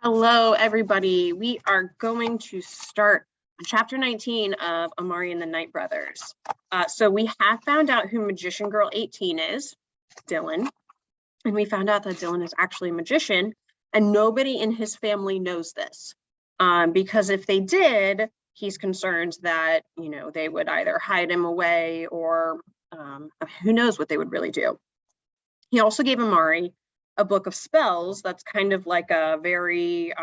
Hello, everybody. We are going to start chapter 19 of Amari and the Night Brothers. So we have found out who Magician Girl 18 is, Dylan. And we found out that Dylan is actually a magician, and nobody in his family knows this. Because if they did, he's concerned that, they would either hide him away or who knows what they would really do. He also gave Amari a book of spells that's kind of like a very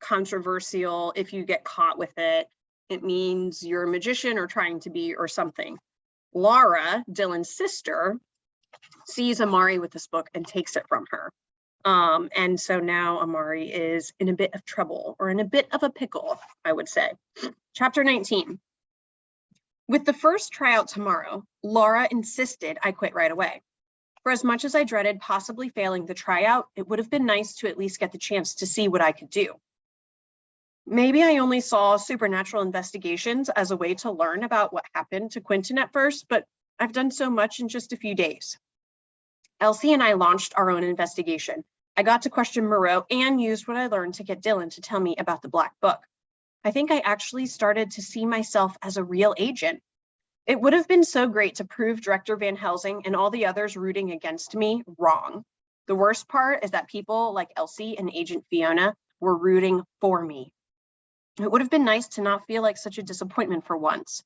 controversial, if you get caught with it, it means you're a magician or trying to be or something. Laura, Dylan's sister, sees Amari with this book and takes it from her. And so now Amari is in a bit of trouble, or in a bit of a pickle, I would say. Chapter 19. With the first tryout tomorrow, Laura insisted I quit right away. For as much as I dreaded possibly failing the tryout, it would have been nice to at least get the chance to see what I could do. Maybe I only saw supernatural investigations as a way to learn about what happened to Quentin at first, but I've done so much in just a few days. Elsie and I launched our own investigation. I got to question Moreau and used what I learned to get Dylan to tell me about the Black Book. I think I actually started to see myself as a real agent. It would have been so great to prove Director Van Helsing and all the others rooting against me wrong. The worst part is that people like Elsie and Agent Fiona were rooting for me. It would have been nice to not feel like such a disappointment for once.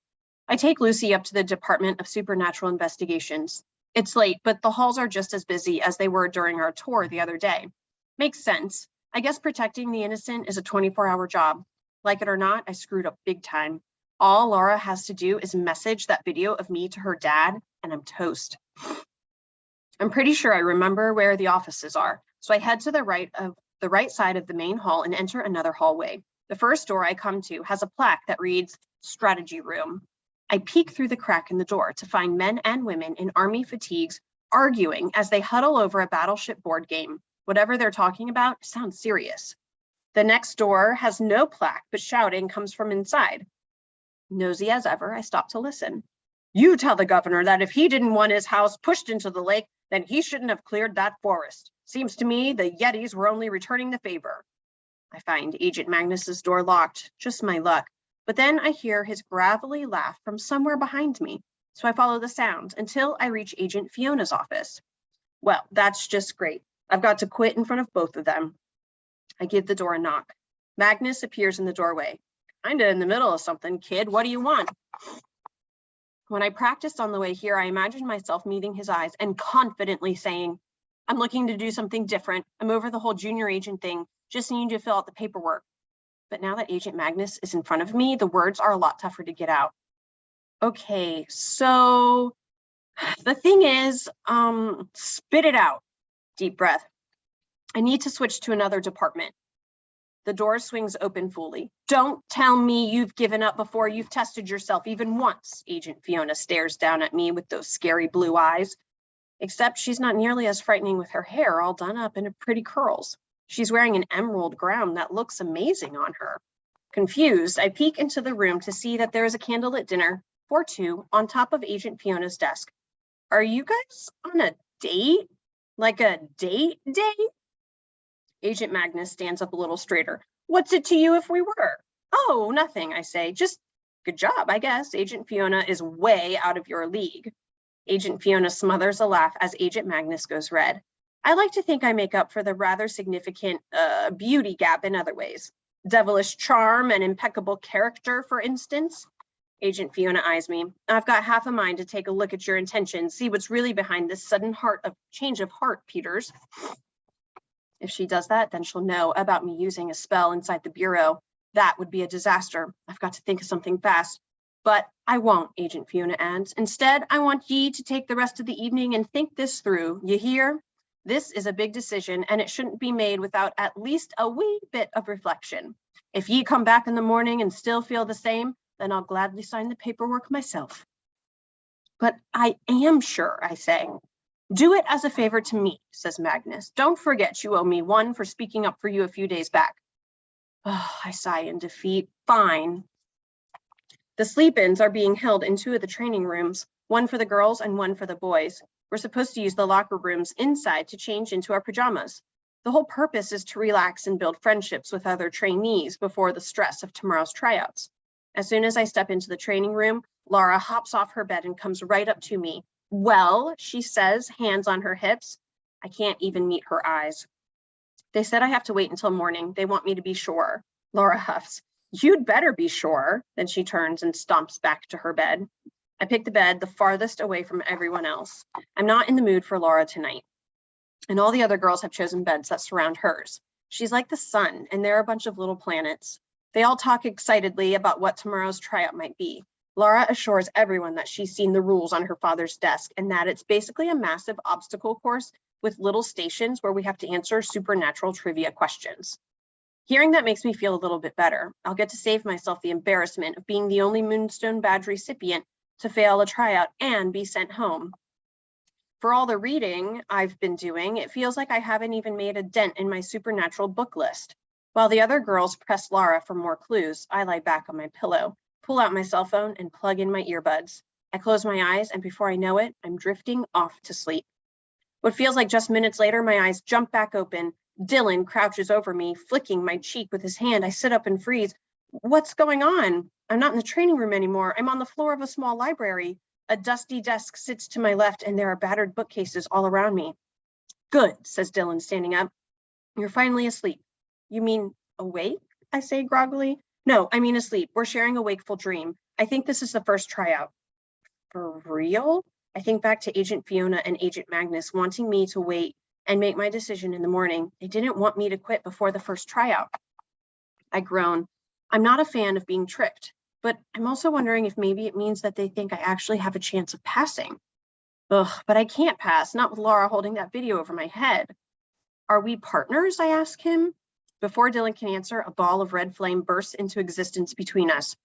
I take Lucy up to the Department of Supernatural Investigations. It's late, but the halls are just as busy as they were during our tour the other day. Makes sense. I guess protecting the innocent is a 24-hour job. Like it or not, I screwed up big time. All Laura has to do is message that video of me to her dad, and I'm toast. I'm pretty sure I remember where the offices are, so I head to the right side of the main hall and enter another hallway. The first door I come to has a plaque that reads Strategy Room. I peek through the crack in the door to find men and women in army fatigues arguing as they huddle over a battleship board game. Whatever they're talking about sounds serious. The next door has no plaque, but shouting comes from inside. Nosy as ever, I stop to listen. You tell the governor that if he didn't want his house pushed into the lake, then he shouldn't have cleared that forest. Seems to me the Yetis were only returning the favor. I find Agent Magnus's door locked, just my luck. But then I hear his gravelly laugh from somewhere behind me, so I follow the sound until I reach Agent Fiona's office. Well, that's just great. I've got to quit in front of both of them. I give the door a knock. Magnus appears in the doorway. Kinda in the middle of something, kid. What do you want? When I practiced on the way here, I imagined myself meeting his eyes and confidently saying, I'm looking to do something different. I'm over the whole junior agent thing. Just need to fill out the paperwork. But now that Agent Magnus is in front of me, the words are a lot tougher to get out. Okay, so the thing is, spit it out. Deep breath. I need to switch to another department. The door swings open fully. Don't tell me you've given up before you've tested yourself even once. Agent Fiona stares down at me with those scary blue eyes. Except she's not nearly as frightening with her hair all done up in pretty curls. She's wearing an emerald gown that looks amazing on her. Confused, I peek into the room to see that there is a candlelit dinner for two on top of Agent Fiona's desk. Are you guys on a date? Like a date? Agent Magnus stands up a little straighter. What's it to you if we were? Oh, nothing, I say. Just good job, I guess. Agent Fiona is way out of your league. Agent Fiona smothers a laugh as Agent Magnus goes red. I like to think I make up for the rather significant beauty gap in other ways. Devilish charm and impeccable character, for instance. Agent Fiona eyes me. I've got half a mind to take a look at your intentions, see what's really behind this sudden change of heart, Peters. If she does that, then she'll know about me using a spell inside the bureau. That would be a disaster. I've got to think of something fast. But I won't, Agent Fiona adds. Instead, I want ye to take the rest of the evening and think this through. You hear? This is a big decision, and it shouldn't be made without at least a wee bit of reflection. If ye come back in the morning and still feel the same, then I'll gladly sign the paperwork myself. But I am sure, I say. Do it as a favor to me, says Magnus. Don't forget you owe me one for speaking up for you a few days back. Oh, I sigh in defeat. Fine. The sleep-ins are being held in two of the training rooms, one for the girls and one for the boys. We're supposed to use the locker rooms inside to change into our pajamas. The whole purpose is to relax and build friendships with other trainees before the stress of tomorrow's tryouts. As soon as I step into the training room, Laura hops off her bed and comes right up to me. Well, she says, hands on her hips. I can't even meet her eyes. They said I have to wait until morning. They want me to be sure. Laura huffs. You'd better be sure. Then she turns and stomps back to her bed. I pick the bed the farthest away from everyone else. I'm not in the mood for Laura tonight. And all the other girls have chosen beds that surround hers. She's like the sun, and they're a bunch of little planets. They all talk excitedly about what tomorrow's tryout might be. Laura assures everyone that she's seen the rules on her father's desk and that it's basically a massive obstacle course with little stations where we have to answer supernatural trivia questions. Hearing that makes me feel a little bit better. I'll get to save myself the embarrassment of being the only Moonstone Badge recipient to fail a tryout and be sent home. For all the reading I've been doing, it feels like I haven't even made a dent in my supernatural book list. While the other girls press Laura for more clues, I lie back on my pillow, pull out my cell phone, and plug in my earbuds. I close my eyes, and before I know it, I'm drifting off to sleep. What feels like just minutes later, my eyes jump back open. Dylan crouches over me, flicking my cheek with his hand. I sit up and freeze. What's going on? I'm not in the training room anymore. I'm on the floor of a small library. A dusty desk sits to my left, and there are battered bookcases all around me. Good, says Dylan, standing up. You're finally asleep. You mean awake? I say groggily. No, I mean asleep. We're sharing a wakeful dream. I think this is the first tryout. For real? I think back to Agent Fiona and Agent Magnus wanting me to wait and make my decision in the morning. They didn't want me to quit before the first tryout. I groan. I'm not a fan of being tricked, but I'm also wondering if maybe it means that they think I actually have a chance of passing. Ugh, but I can't pass, not with Laura holding that video over my head. Are we partners? I ask him. Before Dylan can answer, a ball of red flame bursts into existence between us.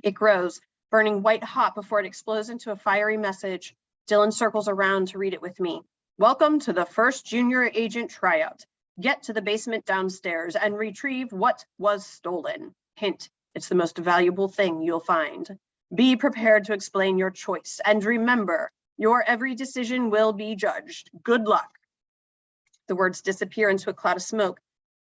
It grows, burning white hot before it explodes into a fiery message. Dylan circles around to read it with me. Welcome to the first junior agent tryout. Get to the basement downstairs and retrieve what was stolen. Hint, it's the most valuable thing you'll find. Be prepared to explain your choice, and remember, your every decision will be judged. Good luck. The words disappear into a cloud of smoke.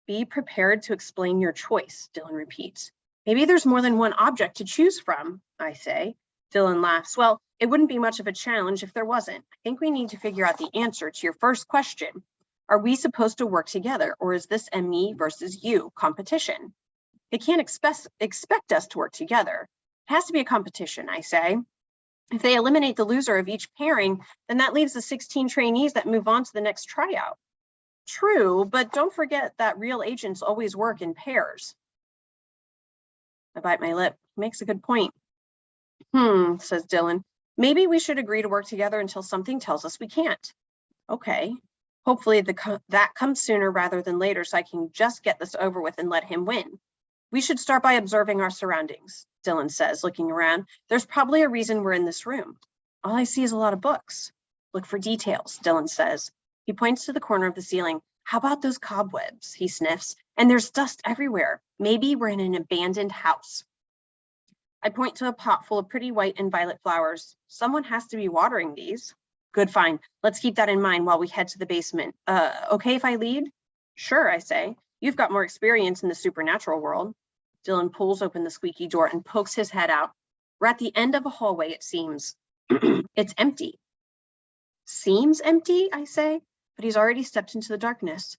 Be prepared to explain your choice, Dylan repeats. Maybe there's more than one object to choose from, I say. Dylan laughs. Well, it wouldn't be much of a challenge if there wasn't. I think we need to figure out the answer to your first question. Are we supposed to work together, or is this a me versus you competition? They can't expect us to work together. It has to be a competition, I say. If they eliminate the loser of each pairing, then that leaves the 16 trainees that move on to the next tryout. True, but don't forget that real agents always work in pairs. I bite my lip. He makes a good point. Says Dylan. Maybe we should agree to work together until something tells us we can't. Okay. Hopefully that comes sooner rather than later so I can just get this over with and let him win. We should start by observing our surroundings, Dylan says, looking around. There's probably a reason we're in this room. All I see is a lot of books. Look for details, Dylan says. He points to the corner of the ceiling. How about those cobwebs? He sniffs. And there's dust everywhere. Maybe we're in an abandoned house. I point to a pot full of pretty white and violet flowers. Someone has to be watering these. Good, fine. Let's keep that in mind while we head to the basement. Okay if I lead? Sure, I say. You've got more experience in the supernatural world. Dylan pulls open the squeaky door and pokes his head out. We're at the end of a hallway, it seems. It's empty. Seems empty, I say, but he's already stepped into the darkness.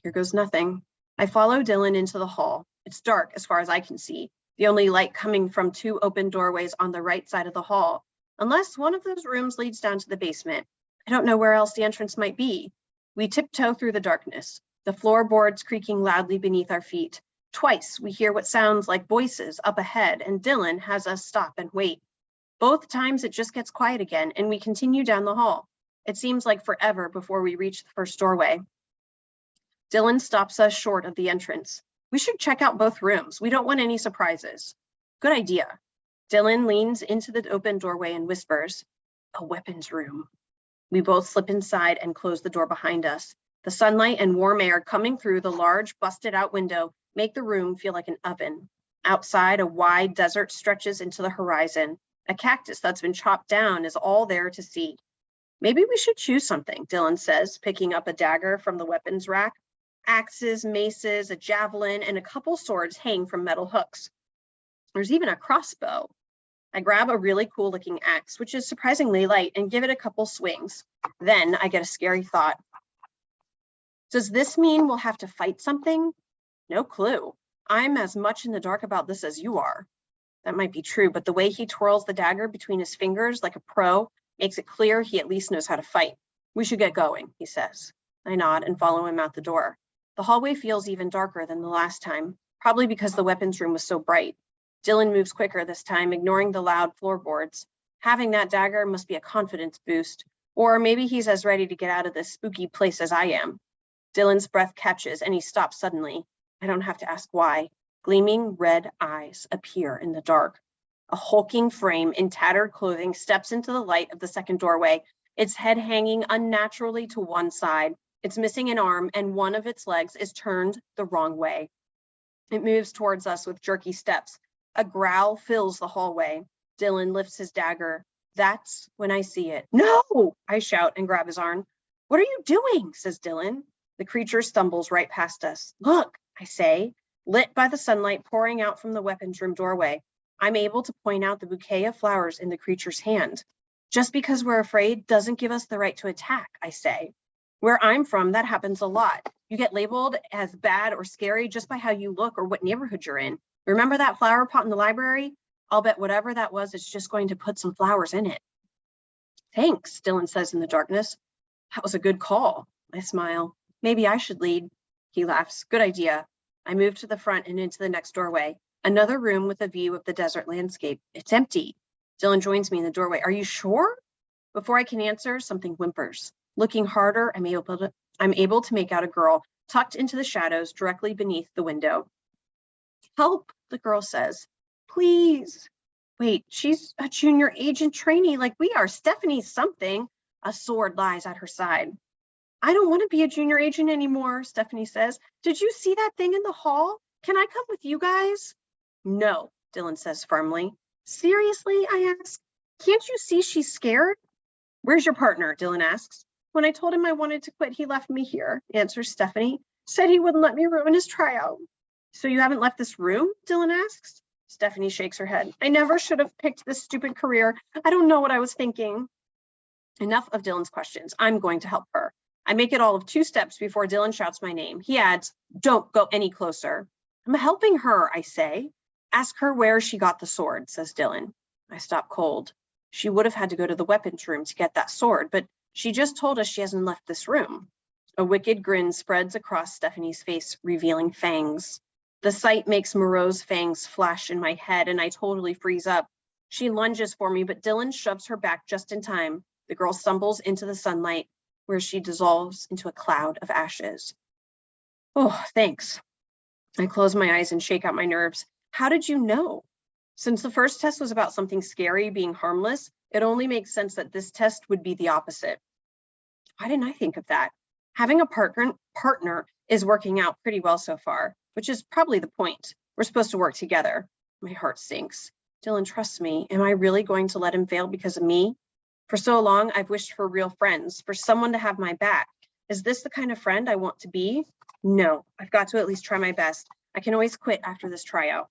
Here goes nothing. I follow Dylan into the hall. It's dark as far as I can see, the only light coming from two open doorways on the right side of the hall, unless one of those rooms leads down to the basement. I don't know where else the entrance might be. We tiptoe through the darkness, the floorboards creaking loudly beneath our feet. Twice, we hear what sounds like voices up ahead, and Dylan has us stop and wait. Both times it just gets quiet again, and we continue down the hall. It seems like forever before we reach the first doorway. Dylan stops us short of the entrance. We should check out both rooms. We don't want any surprises. Good idea. Dylan leans into the open doorway and whispers, a weapons room. We both slip inside and close the door behind us. The sunlight and warm air coming through the large, busted-out window make the room feel like an oven. Outside, a wide desert stretches into the horizon. A cactus that's been chopped down is all there to see. Maybe we should choose something, Dylan says, picking up a dagger from the weapons rack. Axes, maces, a javelin, and a couple swords hang from metal hooks. There's even a crossbow. I grab a really cool looking axe, which is surprisingly light, and give it a couple swings. Then I get a scary thought. Does this mean we'll have to fight something? No clue. I'm as much in the dark about this as you are. That might be true, but the way he twirls the dagger between his fingers like a pro makes it clear he at least knows how to fight. We should get going, he says. I nod and follow him out the door. The hallway feels even darker than the last time, probably because the weapons room was so bright. Dylan moves quicker this time, ignoring the loud floorboards. Having that dagger must be a confidence boost, or maybe he's as ready to get out of this spooky place as I am. Dylan's breath catches and he stops suddenly. I don't have to ask why. Gleaming red eyes appear in the dark. A hulking frame in tattered clothing steps into the light of the second doorway, its head hanging unnaturally to one side. It's missing an arm and one of its legs is turned the wrong way. It moves towards us with jerky steps. A growl fills the hallway. Dylan lifts his dagger. That's when I see it. No, I shout and grab his arm. What are you doing? Says Dylan. The creature stumbles right past us. Look, I say, lit by the sunlight pouring out from the weapons room doorway. I'm able to point out the bouquet of flowers in the creature's hand. Just because we're afraid doesn't give us the right to attack, I say. Where I'm from, that happens a lot. You get labeled as bad or scary just by how you look or what neighborhood you're in. Remember that flower pot in the library? I'll bet whatever that was, it's just going to put some flowers in it. Thanks, Dylan says in the darkness. That was a good call. I smile. Maybe I should lead. He laughs. Good idea. I move to the front and into the next doorway. Another room with a view of the desert landscape. It's empty. Dylan joins me in the doorway. Are you sure? Before I can answer, something whimpers. Looking harder, I'm able to make out a girl tucked into the shadows directly beneath the window. Help, the girl says. Please. Wait, she's a junior agent trainee like we are. Stephanie's something. A sword lies at her side. I don't want to be a junior agent anymore, Stephanie says. Did you see that thing in the hall? Can I come with you guys? No, Dylan says firmly. Seriously, I ask. Can't you see she's scared? Where's your partner? Dylan asks. When I told him I wanted to quit, he left me here, answers Stephanie. Said he wouldn't let me ruin his tryout. So you haven't left this room? Dylan asks. Stephanie shakes her head. I never should have picked this stupid career. I don't know what I was thinking. Enough of Dylan's questions. I'm going to help her. I make it all of 2 steps before Dylan shouts my name. He adds, don't go any closer. I'm helping her, I say. Ask her where she got the sword, says Dylan. I stop cold. She would have had to go to the weapons room to get that sword, but she just told us she hasn't left this room. A wicked grin spreads across Stephanie's face, revealing fangs. The sight makes Moreau's fangs flash in my head, and I totally freeze up. She lunges for me, but Dylan shoves her back just in time. The girl stumbles into the sunlight, where she dissolves into a cloud of ashes. Oh, thanks. I close my eyes and shake out my nerves. How did you know? Since the first test was about something scary being harmless, it only makes sense that this test would be the opposite. Why didn't I think of that? Having a partner is working out pretty well so far, which is probably the point. We're supposed to work together. My heart sinks. Dylan trusts me. Am I really going to let him fail because of me? For so long, I've wished for real friends, for someone to have my back. Is this the kind of friend I want to be? No, I've got to at least try my best. I can always quit after this tryout.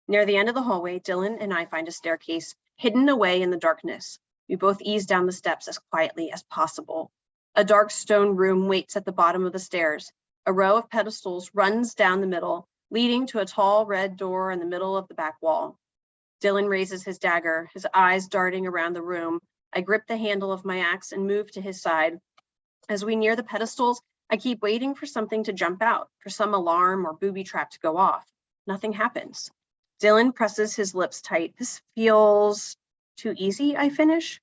Near the end of the hallway, Dylan and I find a staircase hidden away in the darkness. We both ease down the steps as quietly as possible. A dark stone room waits at the bottom of the stairs. A row of pedestals runs down the middle, leading to a tall red door in the middle of the back wall. Dylan raises his dagger, his eyes darting around the room. I grip the handle of my axe and move to his side. As we near the pedestals, I keep waiting for something to jump out, for some alarm or booby trap to go off. Nothing happens. Dylan presses his lips tight. This feels too easy, I finish.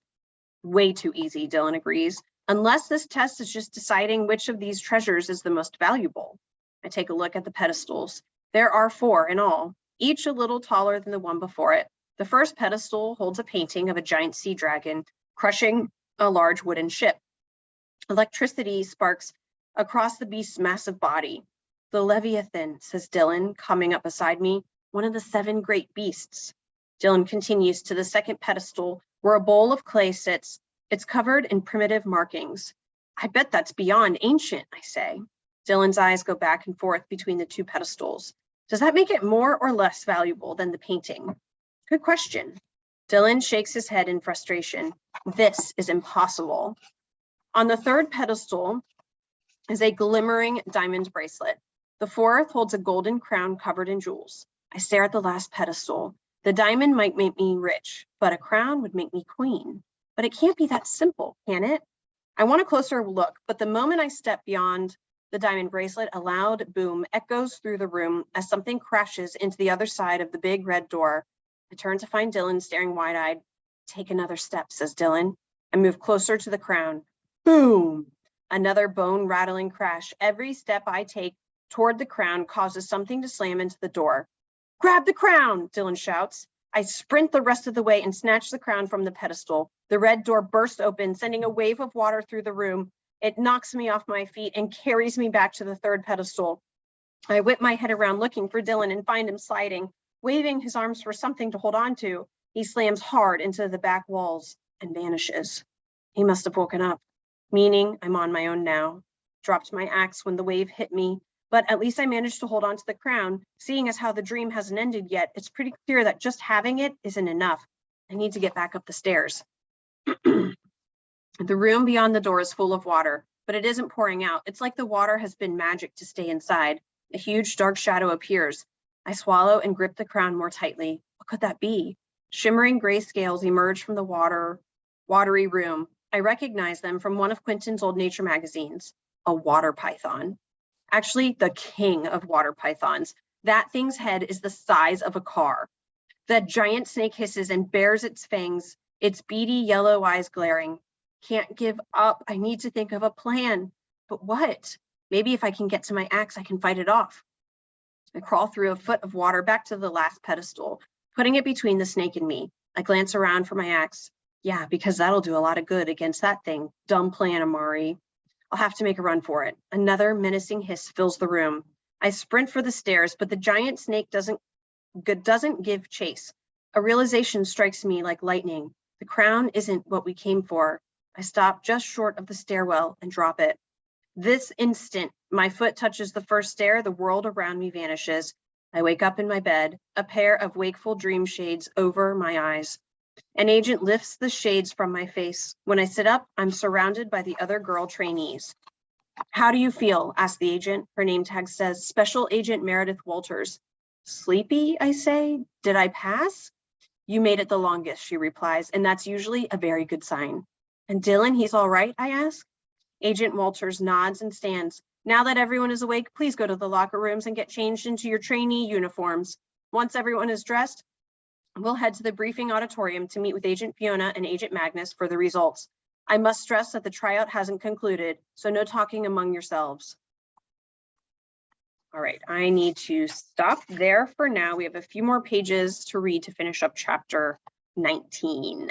Way too easy, Dylan agrees. Unless this test is just deciding which of these treasures is the most valuable. I take a look at the pedestals. There are 4 in all, each a little taller than the one before it. The first pedestal holds a painting of a giant sea dragon crushing a large wooden ship. Electricity sparks across the beast's massive body. The Leviathan, says Dylan, coming up beside me, one of the 7 great beasts. Dylan continues to the second pedestal where a bowl of clay sits. It's covered in primitive markings. I bet that's beyond ancient, I say. Dylan's eyes go back and forth between the two pedestals. Does that make it more or less valuable than the painting? Good question. Dylan shakes his head in frustration. This is impossible. On the third pedestal is a glimmering diamond bracelet. The fourth holds a golden crown covered in jewels. I stare at the last pedestal. The diamond might make me rich, but a crown would make me queen. But it can't be that simple, can it? I want a closer look, but the moment I step beyond the diamond bracelet, a loud boom echoes through the room as something crashes into the other side of the big red door. I turn to find Dylan staring wide-eyed. Take another step, says Dylan. I move closer to the crown. Boom! Another bone-rattling crash. Every step I take toward the crown causes something to slam into the door. Grab the crown, Dylan shouts. I sprint the rest of the way and snatch the crown from the pedestal. The red door bursts open, sending a wave of water through the room. It knocks me off my feet and carries me back to the third pedestal. I whip my head around looking for Dylan and find him sliding, waving his arms for something to hold on to. He slams hard into the back walls and vanishes. He must have woken up, meaning I'm on my own now. Dropped my axe when the wave hit me, but at least I managed to hold on to the crown. Seeing as how the dream hasn't ended yet, it's pretty clear that just having it isn't enough. I need to get back up the stairs. The room beyond the door is full of water, but it isn't pouring out. It's like the water has been magic to stay inside. A huge dark shadow appears. I swallow and grip the crown more tightly. What could that be? Shimmering gray scales emerge from the watery room. I recognize them from one of Quentin's old nature magazines, a water python. Actually, the king of water pythons. That thing's head is the size of a car. The giant snake hisses and bares its fangs, its beady yellow eyes glaring. Can't give up. I need to think of a plan. But what? Maybe if I can get to my axe, I can fight it off. I crawl through a foot of water back to the last pedestal, putting it between the snake and me. I glance around for my axe. Yeah, because that'll do a lot of good against that thing. Dumb plan, Amari. I'll have to make a run for it. Another menacing hiss fills the room. I sprint for the stairs, but the giant snake doesn't give chase. A realization strikes me like lightning. The crown isn't what we came for. I stop just short of the stairwell and drop it. This instant, my foot touches the first stair, the world around me vanishes. I wake up in my bed, a pair of wakeful dream shades over my eyes. An agent lifts the shades from my face. When I sit up, I'm surrounded by the other girl trainees. How do you feel? Asks the agent. Her name tag says Special Agent Meredith Walters. Sleepy, I say. Did I pass? You made it the longest, she replies, and that's usually a very good sign. And Dylan, he's all right, I ask. Agent Walters nods and stands. Now that everyone is awake, please go to the locker rooms and get changed into your trainee uniforms. Once everyone is dressed, we'll head to the briefing auditorium to meet with Agent Fiona and Agent Magnus for the results. I must stress that the tryout hasn't concluded, so no talking among yourselves. All right, I need to stop there for now. We have a few more pages to read to finish up chapter 19.